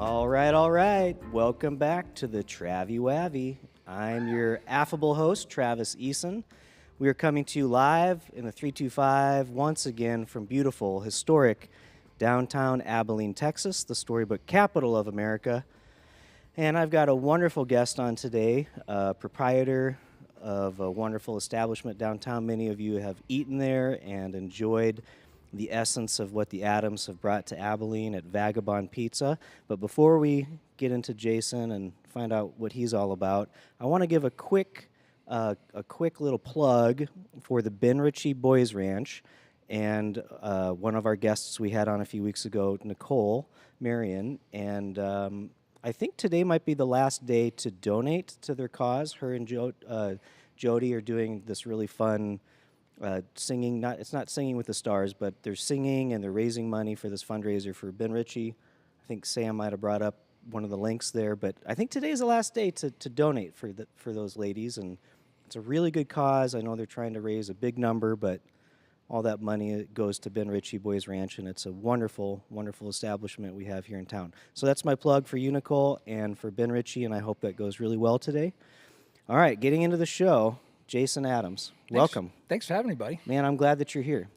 All right. Welcome back to the Travi Wavi. I'm your affable host, Travis Eason. We are coming to you live in the 325 once again from beautiful, historic downtown Abilene, Texas, the storybook capital of America. And I've got a wonderful guest on today, proprietor of a wonderful establishment downtown. Many of you have eaten there and enjoyed the essence of what the Adams have brought to Abilene at Vagabond Pizza. But before we get into Jason and find out what he's all about, I want to give a quick little plug for the Ben Ritchie Boys Ranch. And one of our guests we had on a few weeks ago, Nicole Marion, and I think today might be the last day to donate to their cause. Her and Jody are doing this really fun singing. It's not Singing with the Stars, but they're singing and they're raising money for this fundraiser for Ben Ritchie. I think Sam might have brought up one of the links there, but I think today's the last day to donate for those ladies, and it's a really good cause. I know they're trying to raise a big number, but all that money goes to Ben Ritchie Boys Ranch, and it's a wonderful, wonderful establishment we have here in town. So that's my plug for you, Nicole, and for Ben Ritchie, and I hope that goes really well today. All right, getting into the show, Jason Adams. Welcome. Thanks for having me, buddy. Man, I'm glad that you're here.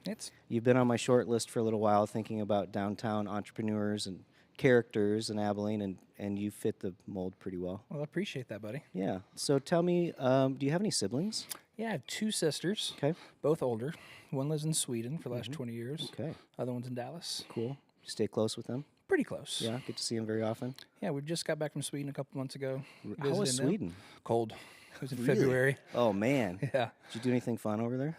You've been on my short list for a little while thinking about downtown entrepreneurs and characters in Abilene, and you fit the mold pretty well. Well, I appreciate that, buddy. Yeah. So tell me, do you have any siblings? Yeah, I have two sisters, both older. One lives in Sweden for the last 20 years. Okay. Other one's in Dallas. Cool. You stay close with them? Pretty close. Yeah, get to see them very often? Yeah, we just got back from Sweden a couple months ago. How was Sweden? Cold. It was in Really? February. Oh, man. Yeah. Did you do anything fun over there?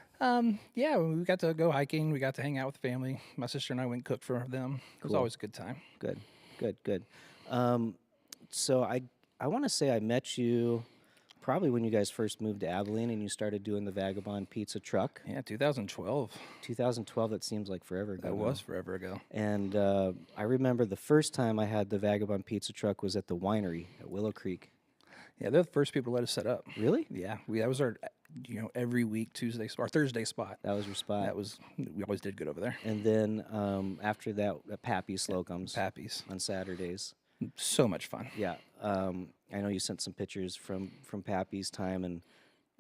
Yeah, we got to go hiking. We got to hang out with the family. My sister and I went and cooked for them. It was always a good time. Good. So I want to say I met you probably when you guys first moved to Abilene and you started doing the Vagabond Pizza truck. Yeah, 2012. 2012, that seems like forever ago. That was forever ago. And I remember the first time I had the Vagabond Pizza truck was at the winery at Willow Creek. Yeah, they're the first people to let us set up. Really? Yeah, that was our, every week Tuesday or Thursday spot. That was your spot. We always did good over there. And then after that, Pappy's Slocum's. Pappy's on Saturdays. So much fun. Yeah, I know you sent some pictures from Pappy's time, and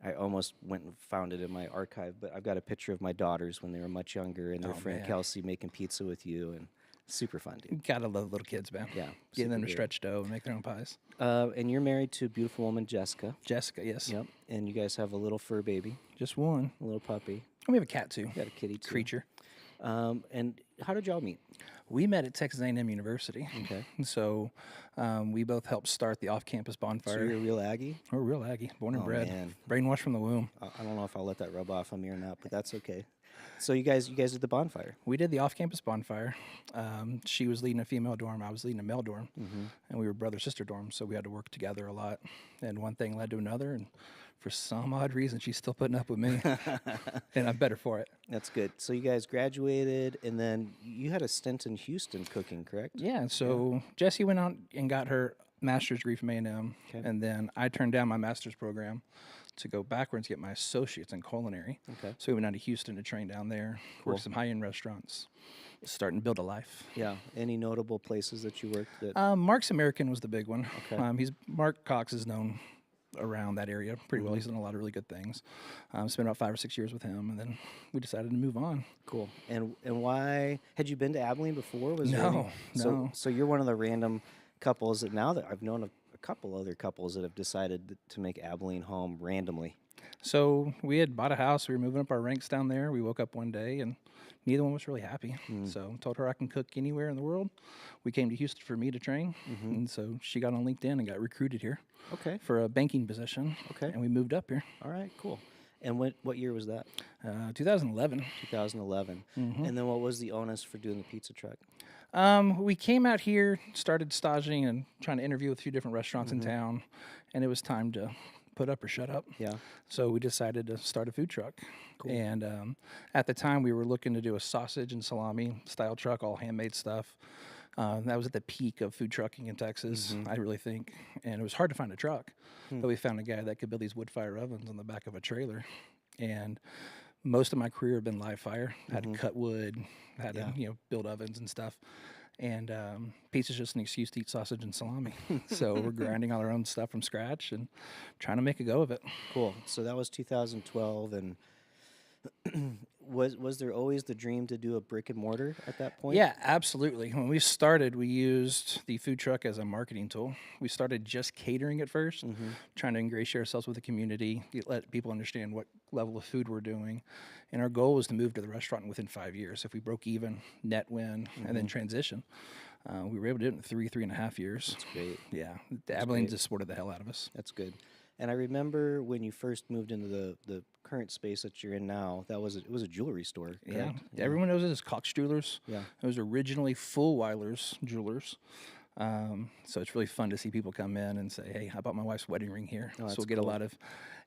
I almost went and found it in my archive. But I've got a picture of my daughters when they were much younger, and their friend Kelsey making pizza with you, and super fun, dude. Gotta love little kids, man. Yeah, getting them to stretch dough and make their own pies. And you're married to a beautiful woman, Jessica. Jessica, yes. Yep. And you guys have a little fur baby. Just one. A little puppy. And we have a cat too. Got a kitty too. Creature. And how did y'all meet? We met at Texas A&M University. Okay. So we both helped start the off-campus bonfire. So you're a real Aggie? We're a real Aggie, born and bred. Man. Brainwashed from the womb. I don't know if I'll let that rub off on me or not, but that's okay. So you guys did the bonfire. We did the off-campus bonfire. She was leading a female dorm. I was leading a male dorm. And we were brother-sister dorms, so we had to work together a lot. And one thing led to another, and for some odd reason, she's still putting up with me. And I'm better for it. That's good. So you guys graduated, and then you had a stint in Houston cooking, correct? Yeah, so Jessie went out and got her master's degree from A&M. And then I turned down my master's program to go backwards, get my associates in culinary. Okay. So we went down to Houston to train down there, work some high-end restaurants, starting to build a life. Yeah. Any notable places that you worked at? Mark's American was the big one. Okay. Mark Cox is known around that area pretty well. He's done a lot of really good things. Spent about 5 or 6 years with him, and then we decided to move on. Cool. And why had you been to Abilene before? No. So you're one of the random couples that now that I've known a couple other couples that have decided to make Abilene home randomly. So we had bought a house. We were moving up our ranks down there. We woke up one day and neither one was really happy. So told her I can cook anywhere in the world. We came to Houston for me to train. And so she got on LinkedIn and got recruited here. Okay. For a banking position. Okay. And we moved up here. All right, cool. And what year was that? 2011. 2011. And then what was the onus for doing the pizza truck? We came out here, started staging and trying to interview with a few different restaurants in town, and it was time to put up or shut up. Yeah. So we decided to start a food truck. Cool. And at the time, we were looking to do a sausage and salami style truck, all handmade stuff. That was at the peak of food trucking in Texas, I really think. And it was hard to find a truck. But we found a guy that could build these wood fire ovens on the back of a trailer. And most of my career had been live fire. Had to cut wood, had to build ovens and stuff. And pizza's just an excuse to eat sausage and salami. So we're grinding all our own stuff from scratch and trying to make a go of it. Cool. So that was 2012, and was there always the dream to do a brick and mortar at that point? Yeah, absolutely. When we started, we used the food truck as a marketing tool. We started just catering at 1st, trying to ingratiate ourselves with the community, let people understand what level of food we're doing. And our goal was to move to the restaurant within 5 years. If we broke even, net win, and then transition. We were able to do it in 3.5 years. That's great. Yeah, the Abilene just supported the hell out of us. That's good. And I remember when you first moved into the current space that you're in now, it was a jewelry store. Yeah. Correct? Everyone knows it as Cox Jewelers. Yeah. It was originally Fullweiler's Jewelers. So it's really fun to see people come in and say, "Hey, I bought my wife's wedding ring here." Oh, So that's we'll get cool. a lot of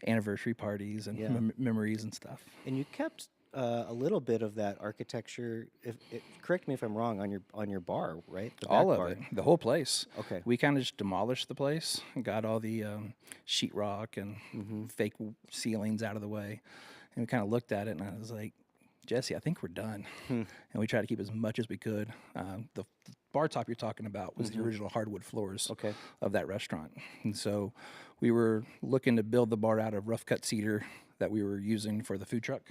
anniversary parties and memories and stuff. And you kept a little bit of that architecture. Correct me if I'm wrong, on your bar, right? The All back of bar. it, the whole place. Okay. We kind of just demolished the place and got all the sheetrock and fake ceilings out of the way. And we kind of looked at it and I was like, Jesse, I think we're done. And we tried to keep as much as we could. The bar top you're talking about was the original hardwood floors Okay. of that restaurant. And so we were looking to build the bar out of rough cut cedar that we were using for the food truck.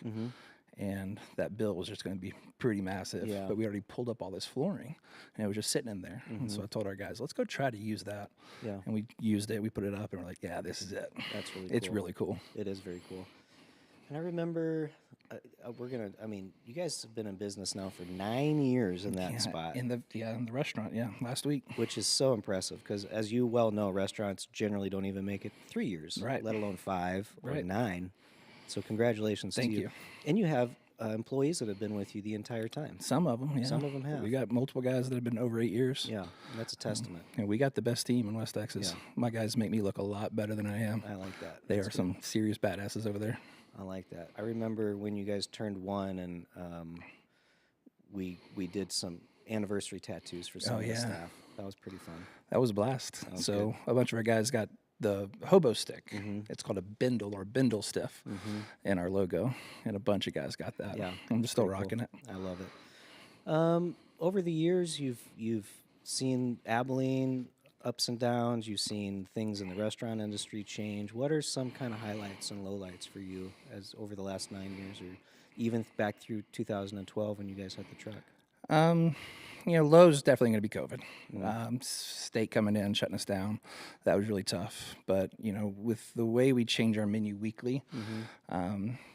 And that bill was just going to be pretty massive. Yeah. But we already pulled up all this flooring, and it was just sitting in there. And so I told our guys, let's go try to use that. Yeah. And we used it. We put it up, and we're like, yeah, this is it. That's really It's cool. really cool. It is very cool. And I remember you guys have been in business now for 9 years in that spot, In the restaurant, last week. which is so impressive because, as you well know, restaurants generally don't even make it 3 years, Right. let alone 5 or Right. 9. So congratulations Thank to you. you. And you have employees that have been with you the entire time. Some of them, yeah. Some of 'em have. We got multiple guys that have been over 8 years. Yeah, and that's a testament. And we got the best team in West Texas. Yeah. My guys make me look a lot better than I am. I like that. They That's are some serious badasses over there. I like that. I remember when you guys turned 1 and we did some anniversary tattoos for some Oh, of the yeah. staff. That was pretty fun. That was a blast. was So a bunch of our guys got the hobo stick. It's called a bindle or bindle stiff in our logo, and a bunch of guys got that. Yeah, I'm still pretty cool. rocking it. I love it. Over the years, you've seen Abilene ups and downs. You've seen things in the restaurant industry change. What are some kind of highlights and lowlights for you as over the last 9 years, or even back through 2012 when you guys had the truck? Low's definitely going to be COVID. State coming in, shutting us down. That was really tough. But, with the way we change our menu weekly,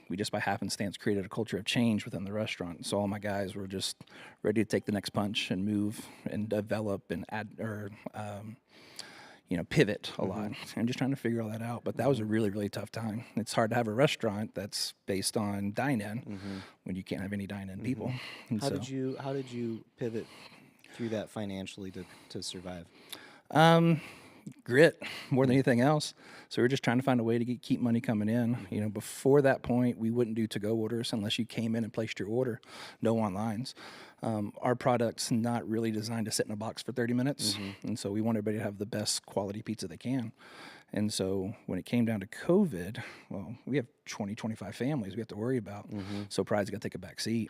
we just by happenstance created a culture of change within the restaurant. So all my guys were just ready to take the next punch and move and develop and add or pivot a lot. I'm just trying to figure all that out. But that was a really, really tough time. It's hard to have a restaurant that's based on dine-in when you can't have any dine-in people. And How did you pivot through that financially to survive? Grit more than anything else. So we're just trying to find a way to keep money coming in. Before that point, we wouldn't do to-go orders unless you came in and placed your order. No onlines. Our product's not really designed to sit in a box for 30 minutes, and so we want everybody to have the best quality pizza they can. And so when it came down to COVID, well, we have 20, 25 families we have to worry about. So pride's got to take a back seat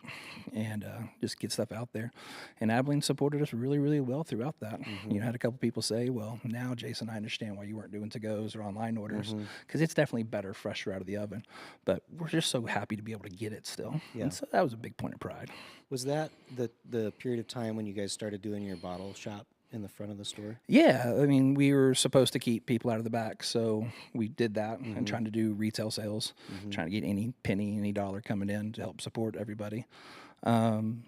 and just get stuff out there. And Abilene supported us really, really well throughout that. Had a couple people say, well, now, Jason, I understand why you weren't doing to-goes or online orders, because it's definitely better, fresher out of the oven. But we're just so happy to be able to get it still. Yeah. And so that was a big point of pride. Was that the period of time when you guys started doing your bottle shop in the front of the store? Yeah, I mean, we were supposed to keep people out of the back, so we did that and trying to do retail sales, trying to get any penny, any dollar coming in to help support everybody. And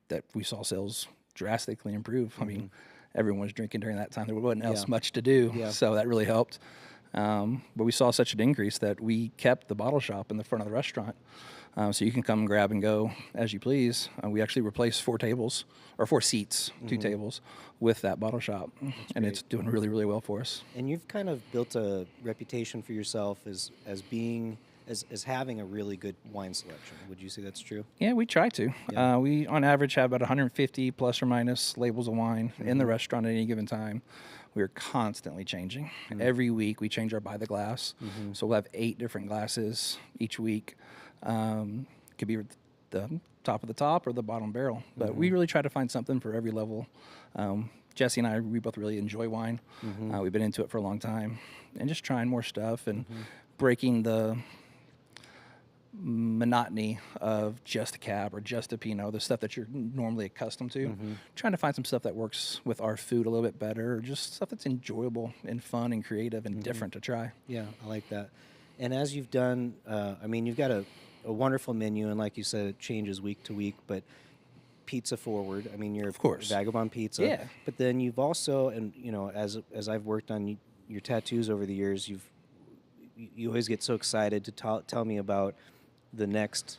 that we saw sales drastically improve. I mean, everyone was drinking during that time. There wasn't else much to do, so that really helped. But we saw such an increase that we kept the bottle shop in the front of the restaurant. So you can come grab and go as you please. We actually replaced 4 seats, 2 tables, with that bottle shop. And it's doing really, really well for us. And you've kind of built a reputation for yourself as having a really good wine selection. Would you say that's true? Yeah, we try to. Yeah. We, on average, have about 150 plus or minus labels of wine in the restaurant at any given time. We are constantly changing. Every week, we change our by the glass. So we'll have 8 different glasses each week. Could be the top of the top or the bottom barrel. But we really try to find something for every level. Jesse and I, we both really enjoy wine. We've been into it for a long time, and just trying more stuff and breaking the monotony of just a cab or just a Pinot, the stuff that you're normally accustomed to. Trying to find some stuff that works with our food a little bit better, or just stuff that's enjoyable and fun and creative and different to try. Yeah, I like that. And as you've done, I mean, you've got a wonderful menu, and like you said, it changes week to week, but pizza forward. I mean, you're Of course. Vagabond Pizza. Yeah. But then you've also, and you know, as I've worked on your tattoos over the years, you always get so excited to tell me about the next.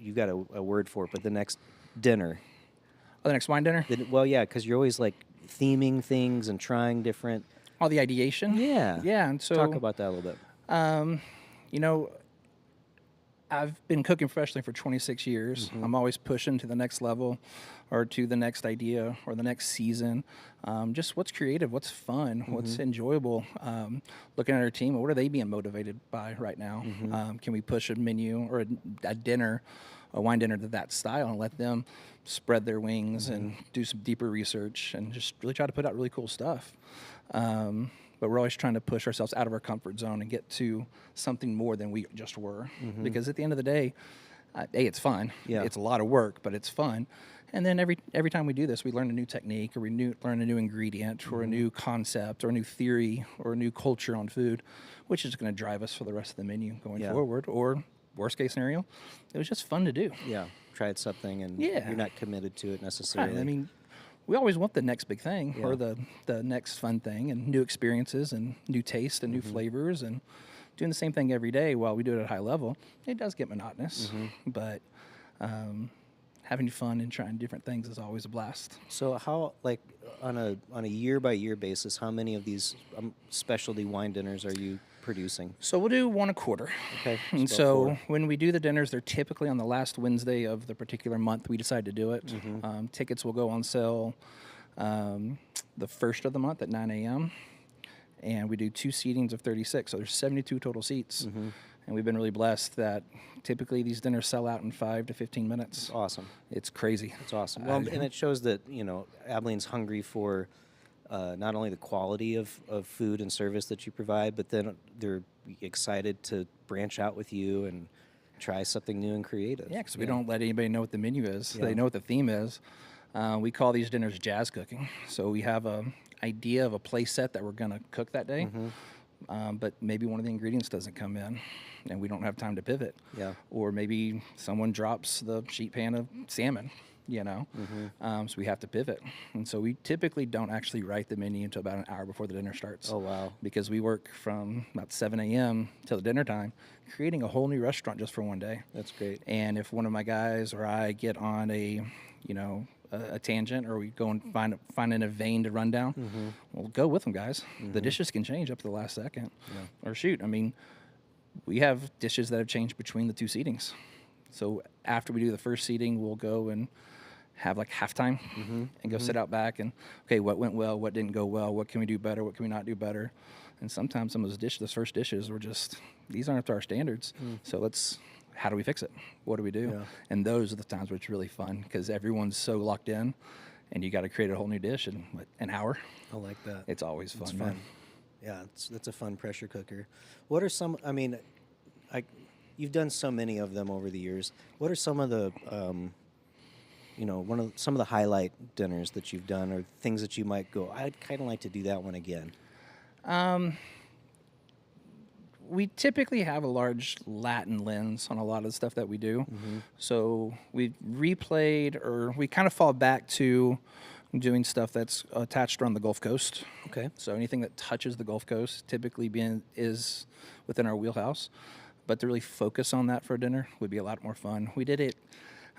You've got a word for it, but the next dinner. Oh, the next wine dinner? Well, yeah, because you're always like theming things and trying different. Oh, the ideation? Yeah. Yeah, and so Talk about that a little bit. you know, I've been cooking professionally for 26 years. I'm always pushing to the next level or to the next idea or the next season. Just what's creative, what's fun, what's enjoyable. Looking at our team, what are they being motivated by right now? Can we push a menu or a dinner, a wine dinner to that style and let them spread their wings and do some deeper research and just really try to put out really cool stuff. But we're always trying to push ourselves out of our comfort zone and get to something more than we just were. Because at the end of the day, it's fun. Yeah. It's a lot of work, but it's fun. And then every time we do this, we learn a new technique, or we learn a new ingredient, or a new concept, or a new theory, or a new culture on food, which is going to drive us for the rest of the menu going forward. Or worst case scenario, it was just fun to do. Yeah, tried something and Yeah. you're not committed to it necessarily. Right. I mean, we always want the next big thing or the next fun thing and new experiences and new taste and new flavors, and doing the same thing every day while we do it at a high level. It does get monotonous, but having fun and trying different things is always a blast. So how, like, on a year by year basis, how many of these specialty wine dinners are you producing? So we'll do one a quarter. Okay. And about so 4. when we do the dinners, they're typically on the last Wednesday of the particular month we decide to do it. Tickets will go on sale the first of the month at 9 a.m. And we do 2 seatings of 36. So there's 72 total seats. And we've been really blessed that typically these dinners sell out in 5 to 15 minutes. Awesome. It's crazy. It's awesome. Well, and it shows that, you know, Abilene's hungry for not only the quality of food and service that you provide, but then they're excited to branch out with you and try something new and creative. Yeah, because we don't let anybody know what the menu is. They know what the theme is. We call these dinners jazz cooking. So we have a idea of a play set that we're going to cook that day, but maybe one of the ingredients doesn't come in, and we don't have time to pivot. Yeah. Or maybe someone drops the sheet pan of salmon, you know, so we have to pivot. And so we typically don't actually write the menu until about an hour before the dinner starts. Oh, wow. Because we work from about 7 a.m. till the dinner time, creating a whole new restaurant just for one day. That's great. And if one of my guys or I get on a tangent, or we go and find in a vein to run down, we'll go with them, guys. The dishes can change up to the last second. Or shoot, I mean, we have dishes that have changed between the 2 seatings. So after we do the first seating, we'll go and have like halftime and go sit out back and, okay, what went well, what didn't go well, what can we do better, what can we not do better. And sometimes some of those first dishes were just, these aren't up to our standards. So how do we fix it? What do we do? Yeah. And those are the times where it's really fun, because everyone's so locked in, and you got to create a whole new dish in an hour. I like that. It's always fun, It's man. fun. Yeah, that's a fun pressure cooker. What are some? I mean, you've done so many of them over the years. What are some of the, some of the highlight dinners that you've done, or things that you might go, I'd kind of like to do that one again? We typically have a large Latin lens on a lot of the stuff that we do. So we replayed, or we kind of fall back to doing stuff that's attached around the Gulf Coast. Okay. So anything that touches the Gulf Coast typically is within our wheelhouse. But to really focus on that for a dinner would be a lot more fun. We did it,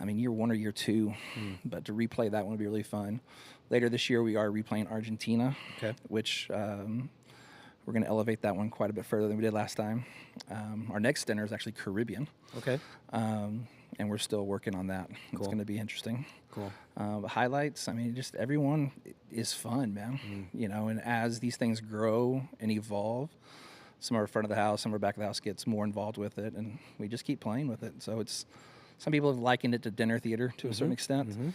year 1 or year 2, but to replay that one would be really fun. Later this year, we are replaying Argentina, which we're going to elevate that one quite a bit further than we did last time. Our next dinner is actually Caribbean. Okay. And we're still working on that. It's going to be interesting. Cool. The highlights, just everyone is fun, man. And as these things grow and evolve, some of our front of the house, some of our back of the house gets more involved with it, and we just keep playing with it. So it's some people have likened it to dinner theater to a certain extent.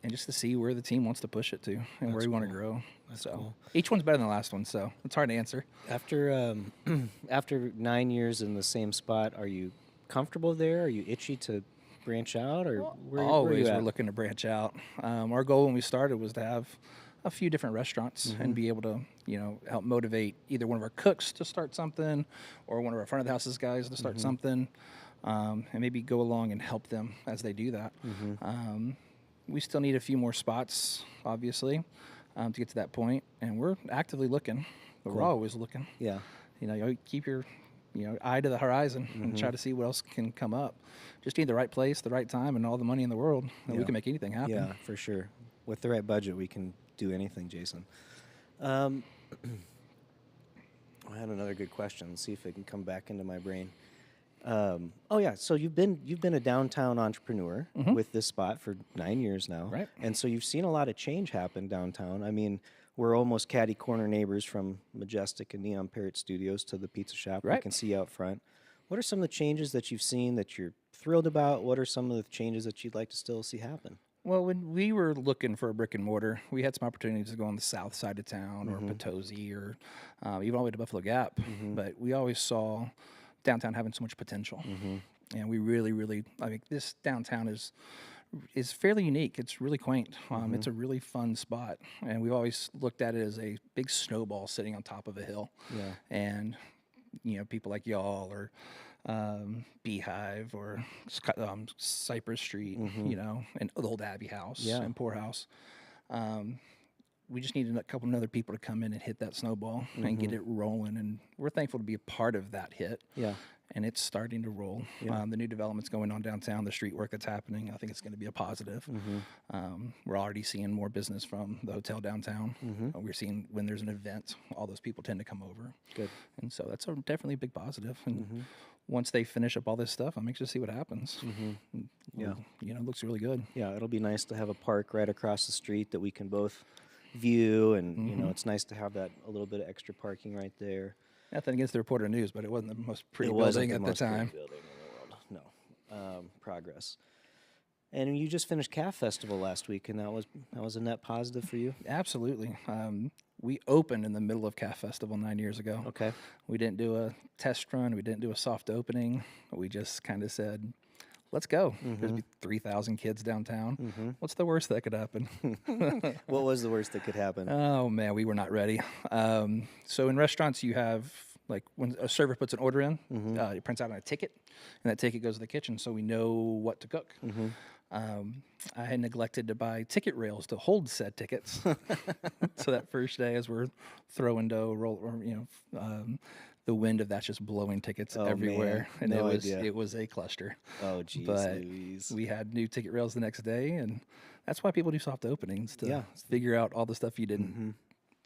And just to see where the team wants to push it to and where we want to grow. So each one's better than the last one, so it's hard to answer. After after 9 years in the same spot, are you comfortable there? Are you itchy to branch out, or where are you We're at? looking to branch out. Our goal when we started was to have a few different restaurants and be able to, help motivate either one of our cooks to start something or one of our front of the houses guys to start something, and maybe go along and help them as they do that. We still need a few more spots, obviously, to get to that point, and we're actively looking. But we're always looking. Yeah. You keep your eye to the horizon and try to see what else can come up. Just need the right place, the right time, and all the money in the world, and we can make anything happen. Yeah, for sure. With the right budget, we can do anything, Jason. I had another good question. Let's see if it can come back into my brain. So you've been a downtown entrepreneur with this spot for 9 years now, Right. And so you've seen a lot of change happen downtown. I mean, we're almost catty corner neighbors from Majestic and Neon Parrot Studios to the pizza shop. Right. We can see out front. What are some of the changes that you've seen that you're thrilled about? What are some of the changes that you'd like to still see happen? Well, when we were looking for a brick and mortar, we had some opportunities to go on the south side of town or Potosi or even all the way to Buffalo Gap. But we always saw downtown having so much potential. And we really, I mean, this downtown is fairly unique. It's really quaint. It's a really fun spot. And we've always looked at it as a big snowball sitting on top of a hill. Yeah. And, people like y'all or Beehive or Cypress Street, and the old Abbey House and Poorhouse. We just need a couple of other people to come in and hit that snowball and get it rolling. And we're thankful to be a part of that hit. Yeah. And it's starting to roll. Yeah. The new developments going on downtown, the street work that's happening, I think it's going to be a positive. We're already seeing more business from the hotel downtown. We're seeing when there's an event, all those people tend to come over. Good. And so that's definitely a big positive. And once they finish up all this stuff, I'm anxious to see what happens. Yeah. It looks really good. Yeah, it'll be nice to have a park right across the street that we can both view, and it's nice to have that a little bit of extra parking right there. Nothing against the Reporter News, but it wasn't the most pretty It wasn't building at the most pretty time. building in the world. No, progress. And you just finished Calf Festival last week, and that was a net positive for you. Absolutely. We opened in the middle of Calf Festival 9 years ago. Okay. We didn't do a test run. We didn't do a soft opening. We just kind of said, let's go. There's 3,000 kids downtown. What's the worst that could happen? What was the worst that could happen? Oh, man, we were not ready. So in restaurants, you have, like, when a server puts an order in, it prints out on a ticket, and that ticket goes to the kitchen so we know what to cook. I had neglected to buy ticket rails to hold said tickets. So that first day, as we're throwing dough, the wind of that's just blowing tickets everywhere, man. and No it idea. was a cluster. Oh, geez, But Louise. we had new ticket rails the next day, and that's why people do soft openings to figure out all the stuff you didn't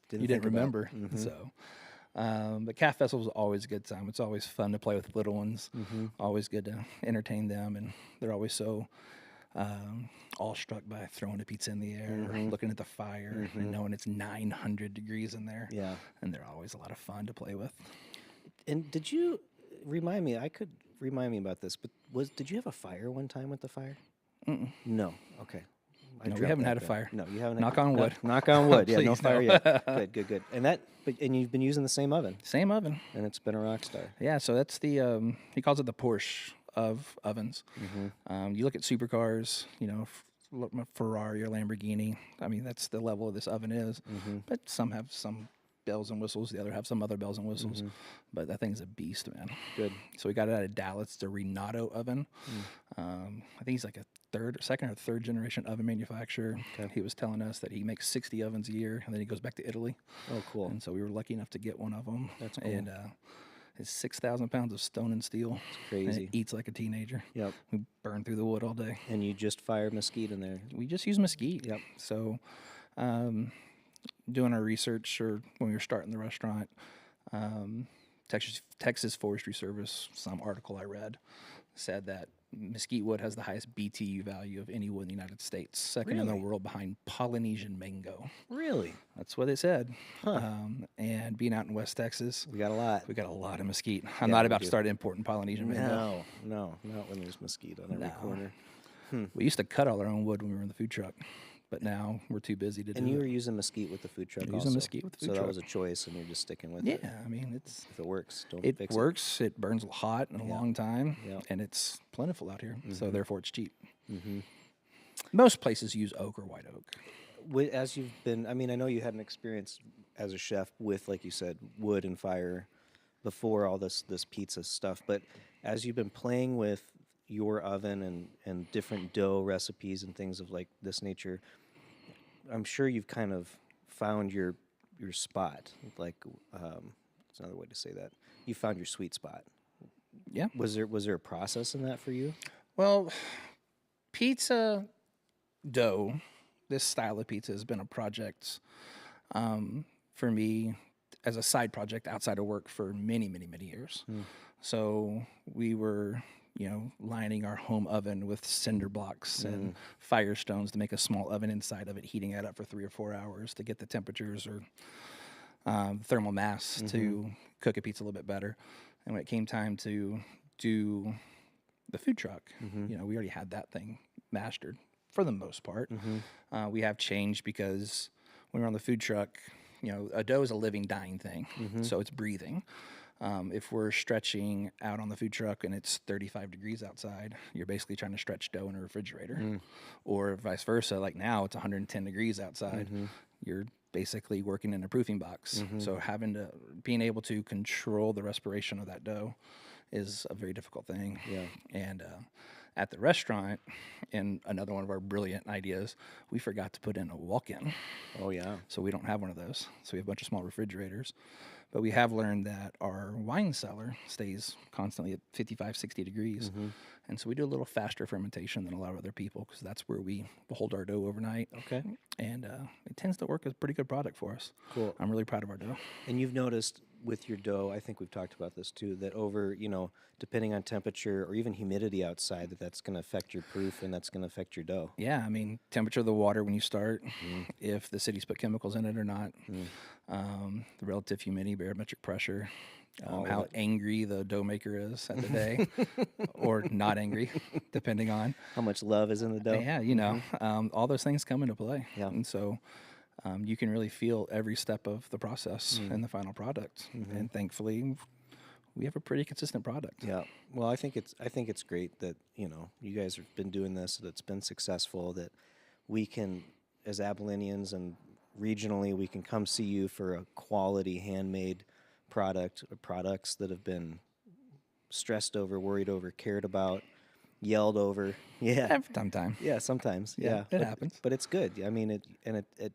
think about. remember. So. But Calf Festival is always a good time. It's always fun to play with little ones. Always good to entertain them, and they're always so awestruck by throwing a pizza in the air, looking at the fire, and knowing it's 900 degrees in there. Yeah. And they're always a lot of fun to play with. And did you remind me? I could remind me about this, but did you have a fire one time with the fire? No. Okay. No, we dropped haven't that had a then. fire. No, you haven't. Knock on wood. Knock on wood. Yeah, no Please, fire no. yet. Good. And you've been using the same oven, Same oven. and it's been a rock star. Yeah, so that's the he calls it the Porsche of ovens. You look at supercars, Ferrari or Lamborghini. I mean, that's the level of this oven is. But some have some bells and whistles. The other have some other bells and whistles. But that thing's a beast, man. Good. So we got it out of Dallas. It's a Renato oven. I think he's like a second or third generation oven manufacturer. Okay. He was telling us that he makes 60 ovens a year, and then he goes back to Italy. Oh, cool. And so we were lucky enough to get one of them. That's cool. And it's 6,000 pounds of stone and steel. It's crazy. And it eats like a teenager. Yep. We burn through the wood all day. And you just fired mesquite in there. We just use mesquite. Yep. So doing our research, or when we were starting the restaurant, Texas Forestry Service, some article I read, said that mesquite wood has the highest BTU value of any wood in the United States, second in the Really? world behind Polynesian mango. Really? That's what it said. Huh. And being out in West Texas, We got a lot. we got a lot of mesquite. I'm Yeah, not we about do. to start importing Polynesian mango. No, not when there's mesquite on every No. corner. We used to cut all our own wood when we were in the food truck, but now we're too busy to And do you it. were using mesquite with the food truck Using also. mesquite with the so food that truck. was a choice, and you're just sticking with Yeah, it. I mean, it's If it works, don't it fix works. It burns hot in a Yeah. long time, Yeah. and it's plentiful out here. So Mm-hmm. therefore, it's cheap. Mm-hmm. Most places use oak or white oak. As you've been, I mean, I know you had an experience as a chef with, like you said, wood and fire before all this pizza stuff. But as you've been playing with your oven and different dough recipes and things of like this nature, I'm sure you've kind of found your spot. Like, it's another way to say that. You found your sweet spot. Yeah. Was there a process in that for you? Well, pizza dough, this style of pizza has been a project for me as a side project outside of work for many, many, many years. So we were, lining our home oven with cinder blocks and firestones to make a small oven inside of it, heating it up for 3 or 4 hours to get the temperatures or thermal mass to cook a pizza a little bit better. And when it came time to do the food truck, we already had that thing mastered for the most part. We have changed because when we're on the food truck, a dough is a living, dying thing, so it's breathing. If we're stretching out on the food truck and it's 35 degrees outside, you're basically trying to stretch dough in a refrigerator. Or vice versa, like now it's 110 degrees outside. You're basically working in a proofing box. So being able to control the respiration of that dough is a very difficult thing. Yeah. And at the restaurant, in another one of our brilliant ideas, we forgot to put in a walk-in. Oh yeah. So we don't have one of those. So we have a bunch of small refrigerators. But we have learned that our wine cellar stays constantly at 55, 60 degrees. And so we do a little faster fermentation than a lot of other people because that's where we hold our dough overnight. Okay. And it tends to work as a pretty good product for us. Cool. I'm really proud of our dough. And you've noticed with your dough, I think we've talked about this too, that over, depending on temperature or even humidity outside, that's going to affect your proof and that's going to affect your dough. Yeah, I mean, temperature of the water when you start, if the city's put chemicals in it or not, the relative humidity, barometric pressure, how angry the dough maker is at the day, or not angry, depending on. How much love is in the dough? Yeah, all those things come into play. Yeah. And so you can really feel every step of the process in the final product. And thankfully, we have a pretty consistent product. Yeah. Well, I think it's great that, you guys have been doing this, that it's been successful, that we can, as Abilenians and regionally, we can come see you for a quality handmade product, or products that have been stressed over, worried over, cared about, yelled over. Yeah. From time. Yeah, sometimes. Yeah, it happens. But it's good. I mean, it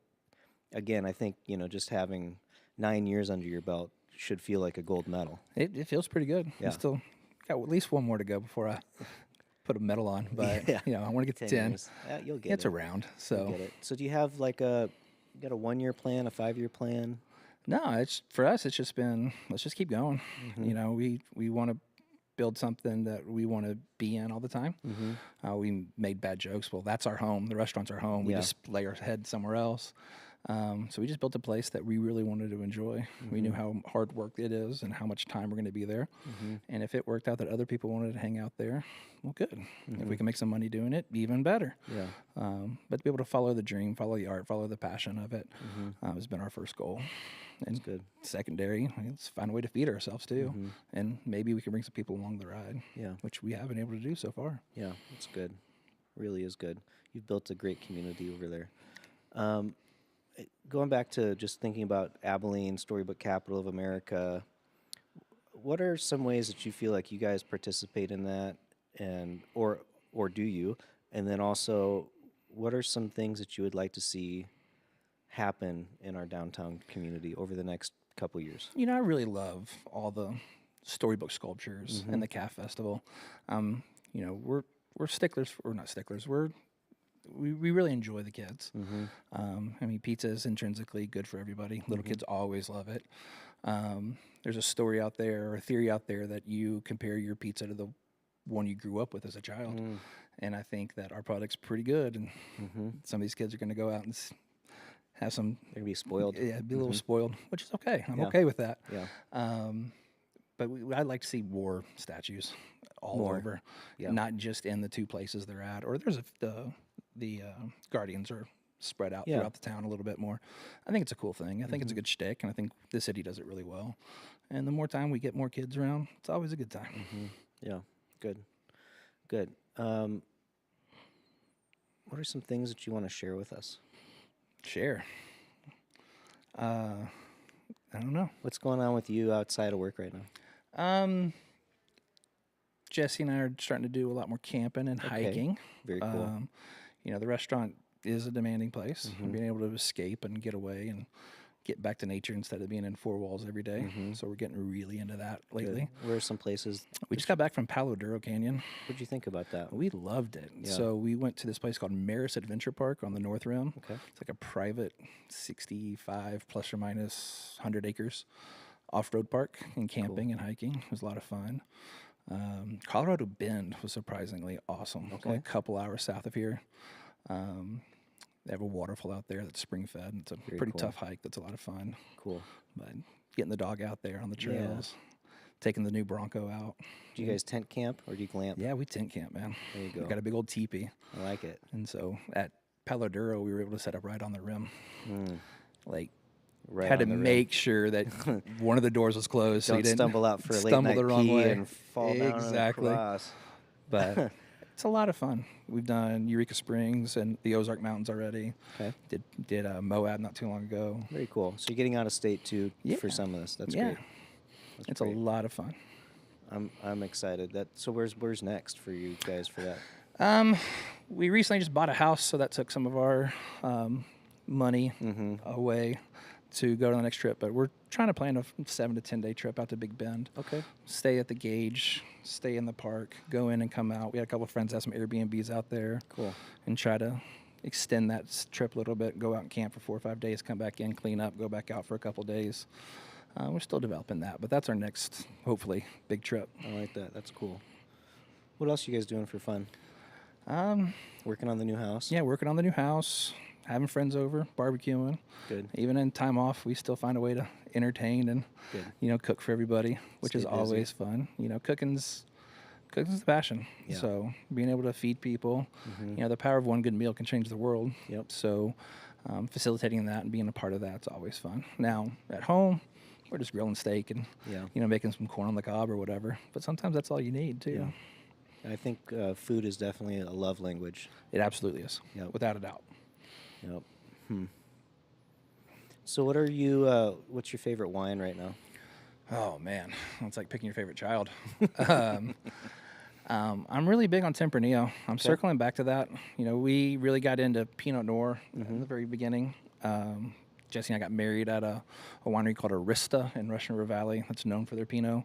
again, I think, just having 9 years under your belt should feel like a gold medal. It feels pretty good. Yeah. I still got at least one more to go before I put a medal on. But, I want to get to 10. years. You'll get It's it. around. You'll So, get it. So do you have you got a 1-year plan, a 5-year plan? no, for us, it's just been, let's just keep going. We want to build something that we want to be in all the time. We made bad jokes. Well, that's our home. The restaurant's our home. We Yeah. just lay our head somewhere else. So we just built a place that we really wanted to enjoy. We knew how hard work it is and how much time we're going to be there. And if it worked out that other people wanted to hang out there, well, good. If we can make some money doing it, even better. Yeah. But to be able to follow the dream, follow the art, follow the passion of it has been our first goal. And That's good. secondary, let's find a way to feed ourselves too. And maybe we can bring some people along the ride, Yeah. which we haven't been able to do so far. Yeah, it's good. Really is good. You've built a great community over there. Going back to just thinking about Abilene, Storybook Capital of America, what are some ways that you feel like you guys participate in that, and or do you? And then also, what are some things that you would like to see happen in our downtown community over the next couple years? I really love all the storybook sculptures and the CAF Festival. We're sticklers, or not sticklers. We really enjoy the kids. I mean, pizza is intrinsically good for everybody. Little kids always love it. There's a story out there, or a theory out there, that you compare your pizza to the one you grew up with as a child. And I think that our product's pretty good, and some of these kids are going to go out and have some. They're gonna be spoiled. Yeah, be a little spoiled, which is okay. I'm Yeah. okay with that. Yeah. But I'd like to see war statues all More. over, Yeah. not just in the two places they're at. Or there's the Guardians are spread out Yeah. throughout the town a little bit more. I think it's a cool thing. I think it's a good shtick, and I think the city does it really well. And the more time we get more kids around, it's always a good time. Yeah. Good. Good. What are some things that you want to share with us? Share. I don't know. What's going on with you outside of work right now? Jesse and I are starting to do a lot more camping and hiking. Very cool. The restaurant is a demanding place. And being able to escape and get away and get back to nature instead of being in four walls every day. So we're getting really into that lately. Good. Where are some places? We just got back from Palo Duro Canyon. What'd you think about that? We loved it. Yeah. So we went to this place called Maris Adventure Park on the North Rim. Okay. It's like a private 65 plus or minus 100 acres off-road park and camping and hiking. It was a lot of fun. Colorado Bend was surprisingly awesome. It's only a couple hours south of here. They have a waterfall out there that's spring-fed. It's a pretty tough hike. That's a lot of fun. Cool. But getting the dog out there on the trails, taking the new Bronco out. Do you guys tent camp or do you glamp? Yeah, we tent camp, man. There you go. We got a big old teepee. I like it. And so at Palo Duro, we were able to set up right on the rim. Like, Right had to on the rim. make sure that one of the doors was closed so Don't you didn't stumble out for a late stumble night the wrong pee way and fall down exactly. across. But it's a lot of fun. We've done Eureka Springs and the Ozark Mountains already. Okay. Did Moab not too long ago. Very cool. So you're getting out of state too for some of this. That's great. It's a lot of fun. I'm excited. So where's next for you guys for that? We recently just bought a house, so that took some of our money away to go to the next trip. But we're trying to plan a 7 to 10 day trip out to Big Bend. Okay. Stay at the Gauge, stay in the park, go in and come out. We had a couple of friends that have some Airbnbs out there. Cool. And try to extend that trip a little bit, go out and camp for 4 or 5 days, come back in, clean up, go back out for a couple of days. We're still developing that, but that's our next, hopefully, big trip. I like that. That's cool. What else are you guys doing for fun? Working on the new house? Yeah, working on the new house, having friends over, barbecuing. Good. Even in time off, we still find a way to entertain and, cook for everybody, which Stay is busy. always fun. Cooking's the passion. Yeah. So being able to feed people, the power of one good meal can change the world. Yep. So facilitating that and being a part of that's always fun. Now, at home, we're just grilling steak and, making some corn on the cob or whatever. But sometimes that's all you need, too. Yeah. I think food is definitely a love language. It absolutely is, without a doubt. Yep. So what's your favorite wine right now? Oh, man. It's like picking your favorite child. I'm really big on Tempranillo. I'm circling back to that. We really got into Pinot Noir in the very beginning. Jesse and I got married at a winery called Arista in Russian River Valley that's known for their Pinot.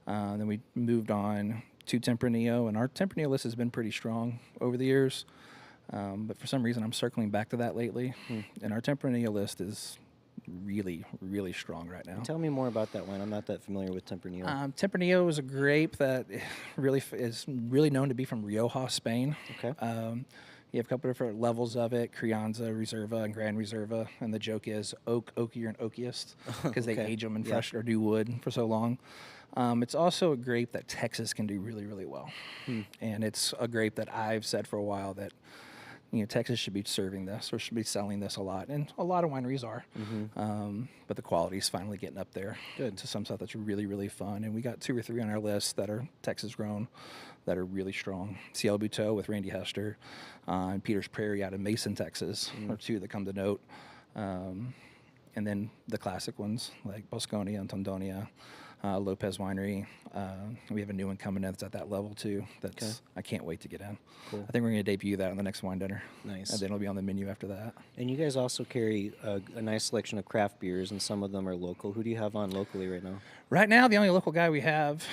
Then we moved on to Tempranillo, and our Tempranillo list has been pretty strong over the years. But for some reason, I'm circling back to that lately. And our Tempranillo list is really, really strong right now. Tell me more about that wine. I'm not that familiar with Tempranillo. Tempranillo is a grape that is really known to be from Rioja, Spain. Okay. You have a couple different levels of it, Crianza, Reserva, and Grand Reserva. And the joke is oakier and oakiest because they age them in fresh or new wood for so long. It's also a grape that Texas can do really, really well. And it's a grape that I've said for a while that Texas should be serving this or should be selling this a lot. And a lot of wineries are. But the quality is finally getting up there to some stuff that's really, really fun. And we got 2 or 3 on our list that are Texas grown that are really strong. Ciel Buteau with Randy Hester and Peter's Prairie out of Mason, Texas are 2 that come to note. And then the classic ones like Bosconia and Tondonia. Lopez Winery. We have a new one coming in that's at that level too. I can't wait to get in. Cool. I think we're going to debut that on the next wine dinner. Nice. And then it'll be on the menu after that. And you guys also carry a nice selection of craft beers, and some of them are local. Who do you have on locally right now? Right now, the only local guy we have,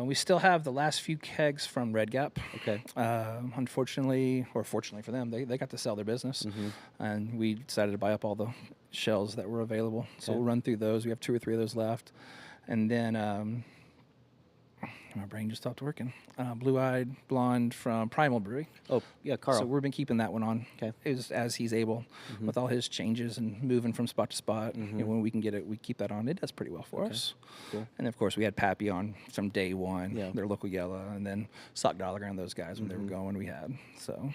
we still have the last few kegs from Red Gap. Okay. Unfortunately, or fortunately for them, they got to sell their business. And we decided to buy up all the shells that were available. So we'll run through those. We have 2 or 3 of those left. And then My brain just stopped working. Blue-eyed blonde from Primal Brewing. Oh, yeah, Carl. So we've been keeping that one on. Okay. As he's able, with all his changes and moving from spot to spot. When we can get it, we keep that on. It does pretty well for us. Cool. And of course, we had Pappy on from day one. Yeah. Their local yellow, and then Sock Dollar and those guys when they were going. We had So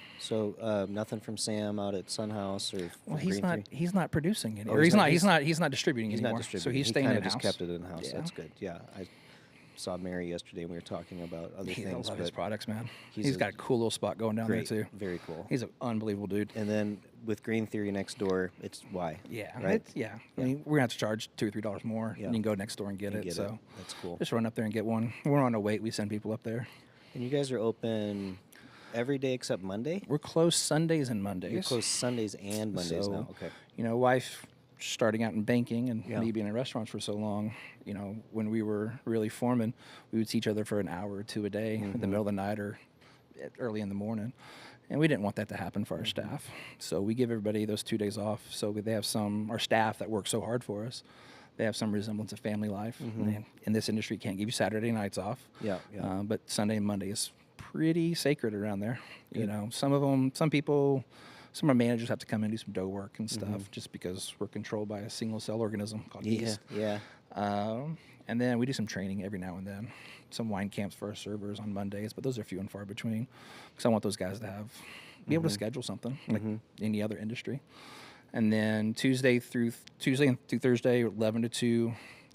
nothing from Sam out at Sun House or Well, from Green Three? he's not producing it, Oh, or he's not- he's not distributing He's anymore. not distributing. So he's He staying kinda in house. just kept it in house. Yeah. That's good. Yeah, I saw Mary yesterday, and we were talking about other I things. love his But products, man. he's He's a got a cool little spot going down great, there too. very cool. He's an unbelievable dude. And then with Green Theory next door, it's why. Yeah, Right. I mean, we're gonna have to charge $2 or $3 more. Yeah. And you can go next door and get And it. get So That's cool. just run up there and get one. We're on a wait. We send people up there. And you guys are open every day except Monday? We're closed Sundays and Mondays. You're closed Sundays and Mondays So, now. Okay. Wife starting out in banking and Yeah. me being in restaurants for so long, when we were really forming, we would see each other for an hour or two a day in the middle of the night or early in the morning. And we didn't want that to happen for our staff. So we give everybody those 2 days off. So they have our staff that work so hard for us, they have some resemblance of family life. And in this industry, can't give you Saturday nights off. Yeah, yeah. But Sunday and Monday is pretty sacred around there. Some people, some of our managers have to come in and do some dough work and stuff just because we're controlled by a single cell organism called yeast. Yeah. And then we do some training every now and then, some wine camps for our servers on Mondays, but those are few and far between because I want those guys to be able to schedule something like any other industry. And then Tuesday through Thursday, 11 to 2.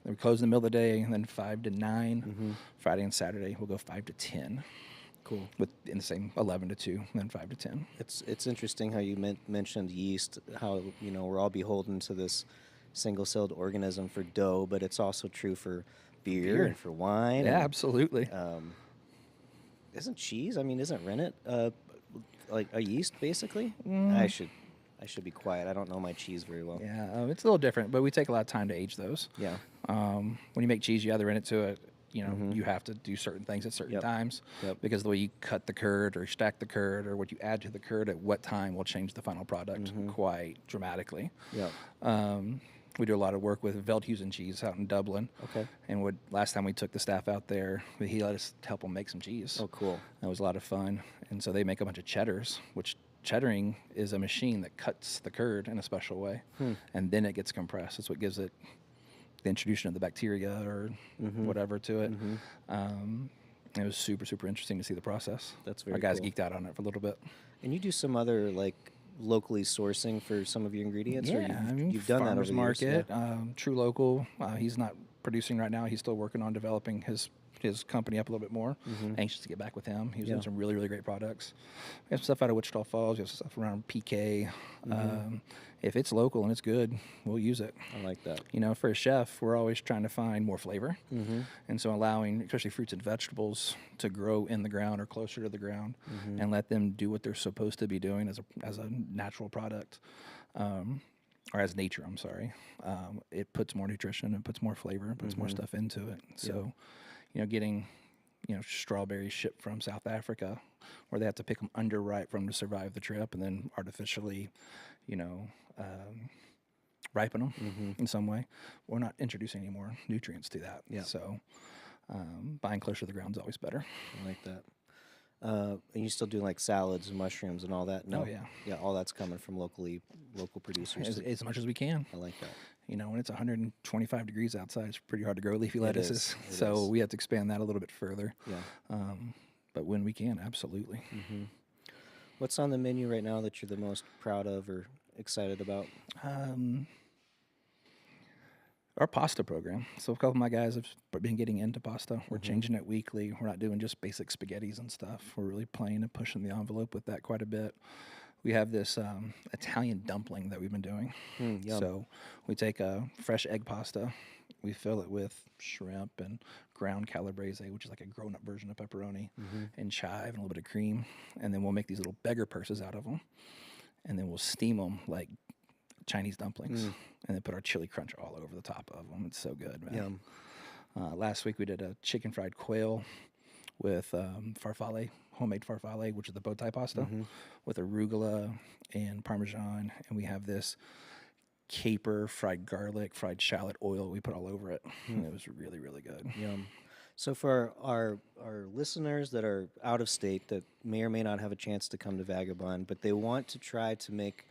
Then we close in the middle of the day, and then 5 to 9. Friday and Saturday, we'll go 5 to 10. Cool. In the same 11 to 2, and then 5 to 10. It's interesting how you mentioned yeast, how we're all beholden to this single-celled organism for dough, but it's also true for beer and for wine. Yeah, and, absolutely. isn't cheese? I mean, isn't rennet like a yeast basically? I should be quiet. I don't know my cheese very well. Yeah, it's a little different, but we take a lot of time to age those. Yeah. When you make cheese, you add the rennet to it. You have to do certain things at certain times because the way you cut the curd or stack the curd or what you add to the curd at what time will change the final product quite dramatically. Yeah. We do a lot of work with Veldhuizen cheese out in Dublin. Okay. And last time we took the staff out there, he let us help him make some cheese. Oh, cool. That was a lot of fun. And so they make a bunch of cheddars, which cheddaring is a machine that cuts the curd in a special way. And then it gets compressed. That's what gives it the introduction of the bacteria or whatever to it. It was super, super interesting to see the process. That's very Our guys cool. geeked out on it for a little bit. And you do some other locally sourcing for some of your ingredients? Or Yeah, you've done that over Farmers the Market, years? True Local. He's not producing right now. He's still working on developing his company up a little bit more. Anxious to get back with him. He's doing some really, really great products. We have stuff out of Wichita Falls. We have stuff around PK. If it's local and it's good, we'll use it. I like that. For a chef, we're always trying to find more flavor. And so allowing, especially fruits and vegetables, to grow in the ground or closer to the ground and let them do what they're supposed to be doing as a natural product, or as nature, I'm sorry. It puts more nutrition and puts more flavor and puts more stuff into it. So, getting, strawberries shipped from South Africa where they have to pick them underripe for them to survive the trip and then artificially, ripen them in some way. We're not introducing any more nutrients to that. Yeah. So buying closer to the ground is always better. I like that. And you still doing salads and mushrooms and all that? No. Oh, yeah. Yeah, all that's coming from local producers. As much as we can. I like that. When it's 125 degrees outside, it's pretty hard to grow leafy lettuces. It So is. we have to expand that a little bit further. Yeah. But when we can, absolutely. What's on the menu right now that you're the most proud of or excited about? Our pasta program. So a couple of my guys have been getting into pasta. We're changing it weekly. We're not doing just basic spaghettis and stuff. We're really playing and pushing the envelope with that quite a bit. We have this Italian dumpling that we've been doing. Yum. So we take a fresh egg pasta. We fill it with shrimp and ground calabrese, which is like a grown-up version of pepperoni, and chive and a little bit of cream. And then we'll make these little beggar purses out of them. And then we'll steam them like Chinese dumplings. And then put our chili crunch all over the top of them. It's so good, man. Yum. Last week we did a chicken fried quail with farfalle, homemade farfalle, which is the bow tie pasta, with arugula and Parmesan. And we have this caper, fried garlic, fried shallot oil we put all over it. And it was really, really good. Yum. So for our listeners that are out of state that may or may not have a chance to come to Vagabond, but they want to try to make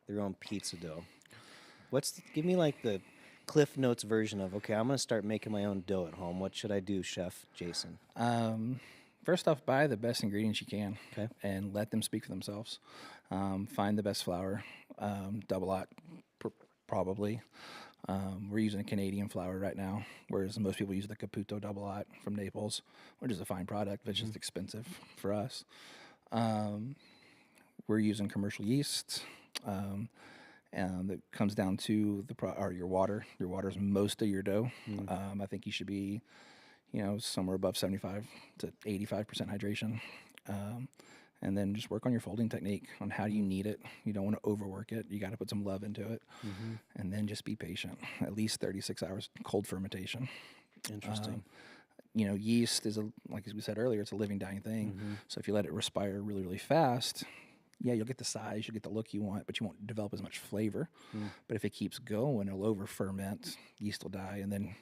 their own pizza dough. Give me like the Cliff Notes version of, okay, I'm going to start making my own dough at home. What should I do, Chef Jason? First off, buy the best ingredients you can, Okay. and let them speak for themselves. Find the best flour, double lot, probably. We're using a Canadian flour right now, whereas most people use the Caputo double lot from Naples, which is a fine product, but it's just expensive for us. We're using commercial yeast. And it comes down to your water. Your water is most of your dough. I think you should be, somewhere above 75 to 85% hydration. And then just work on your folding technique on how you knead it. You don't want to overwork it. You got to put some love into it. And then just be patient. At least 36 hours cold fermentation. Interesting. Yeast is, like as we said earlier, it's a living, dying thing. So if you let it respire really, really fast, yeah, you'll get the size, you'll get the look you want, but you won't develop as much flavor. But if it keeps going, it'll over ferment, yeast will die, and then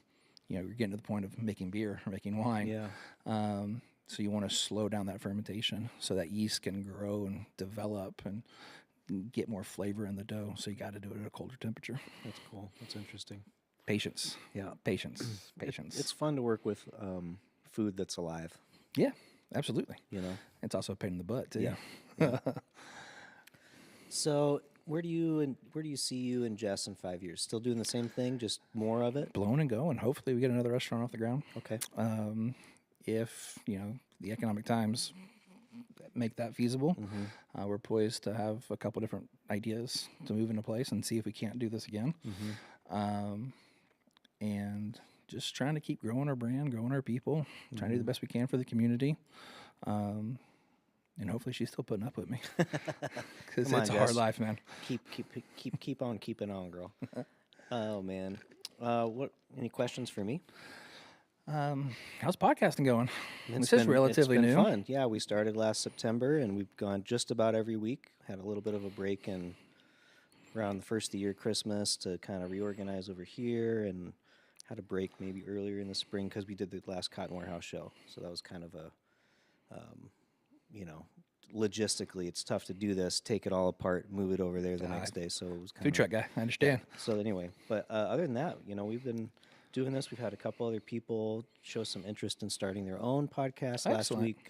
you're getting to the point of making beer or making wine. Yeah. So you want to slow down that fermentation so that yeast can grow and develop and get more flavor in the dough. So you got to do it at a colder temperature. That's cool. That's interesting. Patience. Yeah. Patience. Patience. It's fun to work with food that's alive. Yeah, absolutely. It's also a pain in the butt too. Yeah. So where do you see you and Jess in 5 years? Still doing the same thing, just more of it? Blowing and going. Hopefully we get another restaurant off the ground. Okay. If the economic times make that feasible, we're poised to have a couple different ideas to move into place and see if we can't do this again. And just trying to keep growing our brand, growing our people, trying to do the best we can for the community. And hopefully she's still putting up with me, because it's a hard life, man. Keep on keeping on, girl. Oh man, Any questions for me? How's podcasting going? This is relatively it's been new. Fun. Yeah, we started last September, and we've gone just about every week. Had a little bit of a break in around the first of the year, Christmas, to kind of reorganize over here, and had a break maybe earlier in the spring because we did the last Cotton Warehouse show. So that was kind of a logistically, it's tough to do this, take it all apart, move it over there the next day. So it was kind Food truck guy, I understand. So anyway, but other than that, we've been doing this. We've had a couple other people show some interest in starting their own podcast. Last week,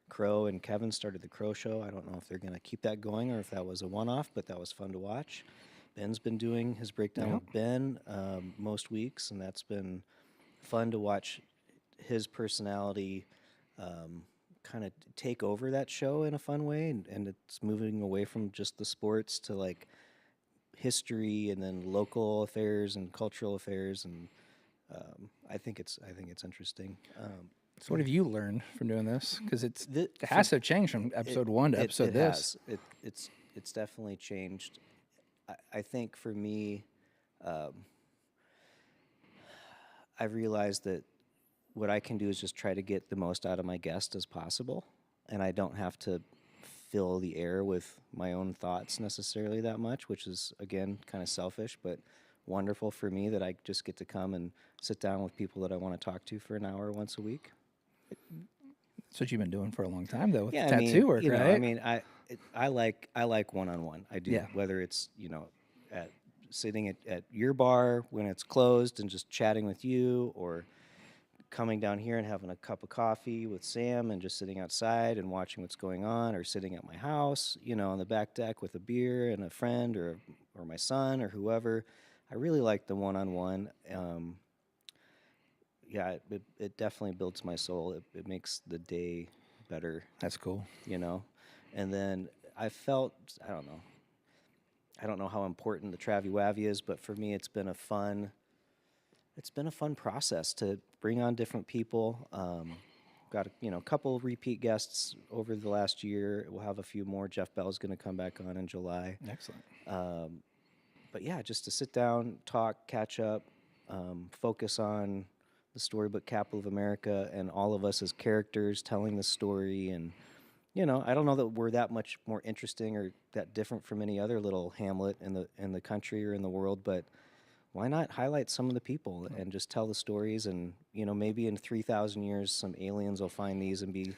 Crow and Kevin started the Crow Show. I don't know if they're going to keep that going or if that was a one-off, but that was fun to watch. Ben's been doing his breakdown with Ben most weeks, and that's been fun to watch his personality kind of take over that show in a fun way, and it's moving away from just the sports to like history and then local affairs and cultural affairs, and I think it's interesting. So what have you learned from doing this? Because it has to have changed from episode 1 to episode this. It's definitely changed. I think for me, I've realized that what I can do is just try to get the most out of my guest as possible, and I don't have to fill the air with my own thoughts necessarily that much, which is, again, kind of selfish, but wonderful for me that I just get to come and sit down with people that I want to talk to for an hour once a week. That's what you've been doing for a long time, though, with the tattoo work, right? I like one-on-one. I do, whether it's, sitting at your bar when it's closed and just chatting with you, or coming down here and having a cup of coffee with Sam and just sitting outside and watching what's going on, or sitting at my house, on the back deck with a beer and a friend or my son or whoever. I really like the one-on-one. It definitely builds my soul. It makes the day better. That's cool. And then I felt, I don't know how important the Travi Wavi is, but for me, it's been a fun process to bring on different people. Got a couple repeat guests over the last year. We'll have a few more. Jeff Bell's going to come back on in July. Excellent. But yeah, just to sit down, talk, catch up, focus on the storybook capital of America and all of us as characters telling the story. And I don't know that we're that much more interesting or that different from any other little hamlet in the country or in the world, but why not highlight some of the people and just tell the stories? And, you know, maybe in 3,000 years, some aliens will find these and be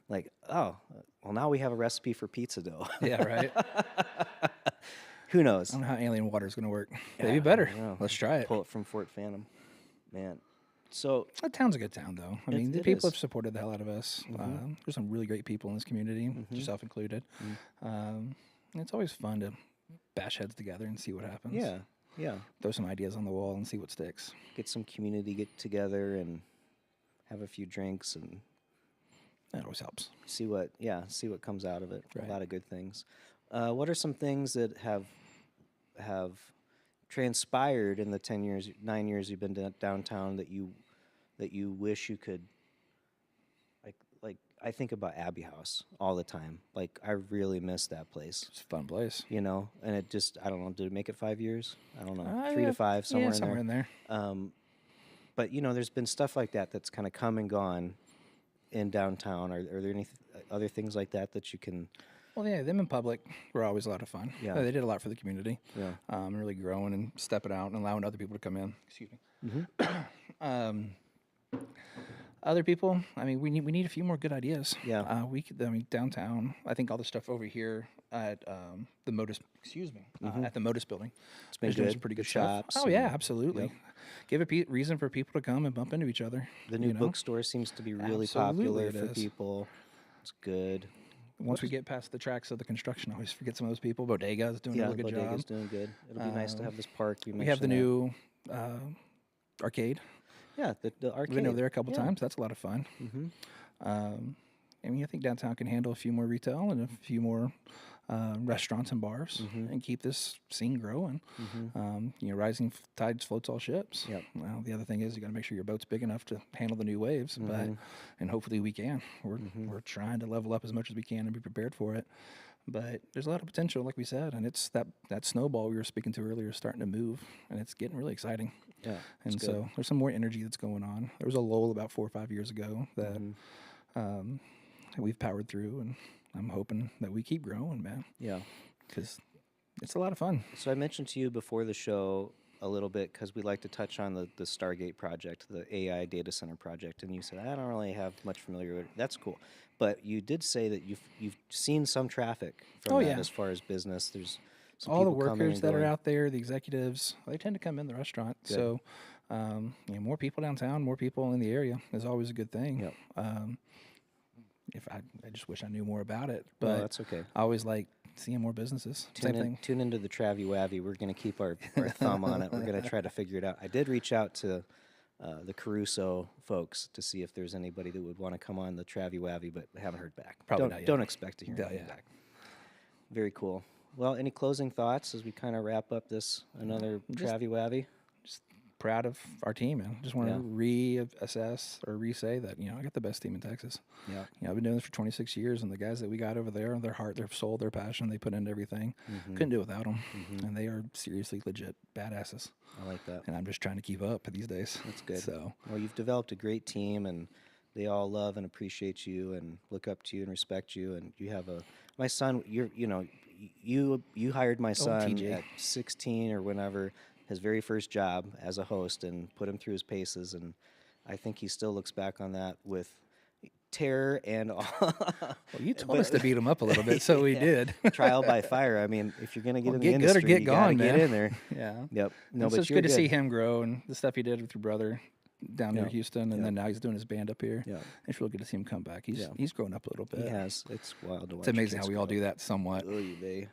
like, oh, well, now we have a recipe for pizza dough. Yeah, right. Who I knows? don't know how alien water is going to work. Yeah, Maybe I better. don't know. Let's try it. Pull it from Fort Phantom. Man. So That town's a good town, though. I mean, the it people is. have supported the hell out of us. There's some really great people in this community, yourself included. And it's always fun to bash heads together and see what happens. Yeah. Yeah. Throw some ideas on the wall and see what sticks. Get some community get together and have a few drinks and That always helps. see what comes out of it. Right. A lot of good things. What are some things that have transpired in the 9 years you've been downtown that you wish you could like I think about Abbey House all the time. Like I really miss that place. It's a fun place. You know, and it just I don't know, did it make it 5 years? I don't know. 3 Yeah, to 5 somewhere yeah, somewhere in there. in there. But you know, there's been stuff like that that's kind of come and gone in downtown. Are there any other things like that you can? Well, yeah, them in public were always a lot of fun. Yeah. They did a lot for the community. Yeah. Really growing and stepping out and allowing other people to come in. Excuse me. Other people, I mean, we need a few more good ideas. Yeah. I mean, downtown. I think all the stuff over here at the Modus. Excuse me. At the Modus building. It's been They're doing good. some pretty The good stuff. shops Oh yeah, and- absolutely. Yep. Give a reason for people to come and bump into each other. The new you know? bookstore seems to be really Absolutely popular it for is. people. It's good. Once we get past the tracks of the construction, I always forget some of those people. Bodega's doing a really good Bodega's job. doing good. It'll be nice to have this park. You We have the mentioned new arcade. that. Yeah, the arcade. We've been over there a couple Yeah. times. That's a lot of fun. I mean, I think downtown can handle a few more retail and a few more restaurants and bars and keep this scene growing. You know, rising tides floats all ships. Yep. Well, the other thing is you got to make sure your boat's big enough to handle the new waves, and hopefully we can. We're trying to level up as much as we can and be prepared for it. But there's a lot of potential, like we said, and it's that snowball we were speaking to earlier is starting to move, and it's getting really exciting. Yeah. And so there's some more energy that's going on. There was a lull about 4 or 5 years ago that we've powered through, and I'm hoping that we keep growing, man, Yeah. because it's a lot of fun. So I mentioned to you before the show a little bit because we like to touch on the Stargate project, the AI data center project, and you said I don't really have much familiarity. That's cool, but you did say that you've seen some traffic from that as far as business. There's some All the people coming workers and that are going. out there, the executives, they tend to come in the restaurant. Good. So, you know, more people downtown, more people in the area is always a good thing. Yep. If I just wish I knew more about it, No, but that's okay. I always like seeing more businesses. Same thing. Tune into the Travi Wavi. We're going to keep our thumb on it. We're going to try to figure it out. I did reach out to the Caruso folks to see if there's anybody that would want to come on the Travi Wavi, but I haven't heard back. Probably not yet. Don't expect to hear Yeah, anything yeah. back. Very cool. Well, any closing thoughts as we kind of wrap up this another Travi Wavi? Proud of our team, man. Just want Yeah. to reassess or re-say that, you know, I got the best team in Texas. Yeah. You know, I've been doing this for 26 years, and the guys that we got over there, their heart, their soul, their passion, they put into everything. Couldn't do it without them. And they are seriously legit badasses. I like that. And I'm just trying to keep up these days. That's good. So, Well, you've developed a great team, and they all love and appreciate you, and look up to you and respect you. And you have my son. You hired my son TJ. at 16 or whenever, his very first job as a host, and put him through his paces. And I think he still looks back on that with terror and well, you told us to beat them up a little bit, so we did. trial by fire. I mean, if you're gonna get in the get good or industry, get you gotta gone, get man. in there. Yeah. Yep. No, So but it's you're good to see him grow and the stuff he did with your brother down near Yeah. Houston, and then now he's doing his band up here. Yeah. It's really good to see him come back. He's grown up a little bit. He has. It's wild to watch. It's amazing how kids we all grow. do that somewhat. Oy vey.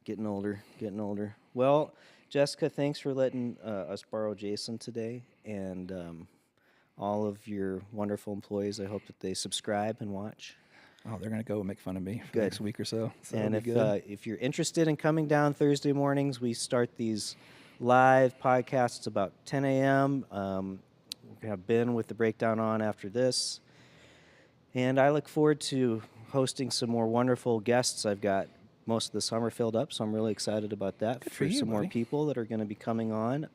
Getting older. Well, Jessica, thanks for letting us borrow Jason today, and all of your wonderful employees. I hope that they subscribe and watch. Oh, they're gonna go and make fun of me for Good. the next week or so. And it'll be good. if you're interested in coming down Thursday mornings, we start these live podcasts about 10 a.m. We have Ben with the breakdown on after this. And I look forward to hosting some more wonderful guests. I've got most of the summer filled up, so I'm really excited about that. Good for you, some more buddy. people that are going to be coming on.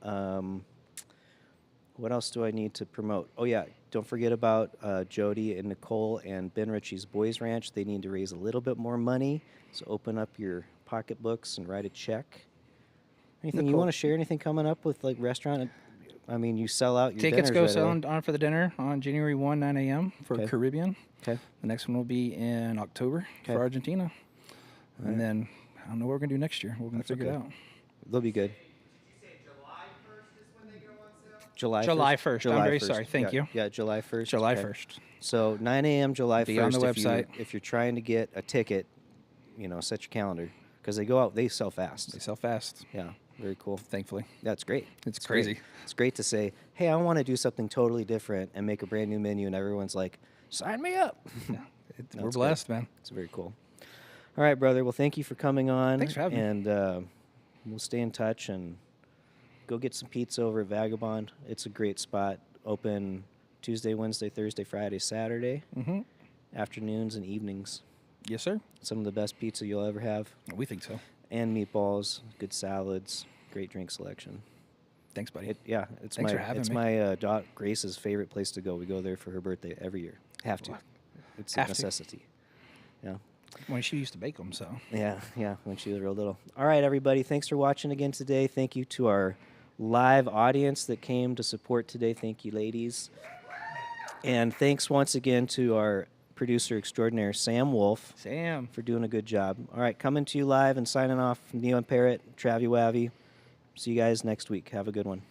What else do I need to promote? Oh, yeah, don't forget about Jody and Nicole and Ben Ritchie's Boys Ranch. They need to raise a little bit more money, so open up your pocketbooks and write a check. Anything you want to share? Anything coming up with like restaurant? I mean, you sell out your Tickets dinners go right away. selling on for the dinner on January 1, 9 a.m. for Okay. Caribbean. Okay. The next one will be in October for Argentina. And then I don't know what we're going to do next year. We're going to figure it out. They'll be good. July 1st. July 1st. I'm very sorry. Thank you. Yeah, July 1st. July 1st. So 9 a.m. July 1st. Be on the website. If you're trying to get a ticket, set your calendar because they go out. They sell fast. They sell fast. Yeah, very cool. Thankfully. That's great. It's crazy. Great. It's great to say, hey, I want to do something totally different and make a brand new menu, and everyone's like, sign me up. Yeah, we're blessed, man. It's very cool. All right, brother. Well, thank you for coming on. Thanks for having me. And we'll stay in touch and go get some pizza over at Vagabond. It's a great spot. Open Tuesday, Wednesday, Thursday, Friday, Saturday, afternoons and evenings. Yes, sir. Some of the best pizza you'll ever have. We think so. And meatballs, good salads, great drink selection. Thanks, buddy. It's Thanks for having me. my daughter Grace's favorite place to go. We go there for her birthday every year. Have to. It's a necessity. Yeah. When she used to bake them, so. Yeah, when she was real little. All right, everybody. Thanks for watching again today. Thank you to our live audience that came to support today. Thank you, ladies. And thanks once again to our producer extraordinaire, Sam Wolf. Sam. For doing a good job. All right, coming to you live and signing off from Neo and Parrot, Travi Wavi. See you guys next week. Have a good one.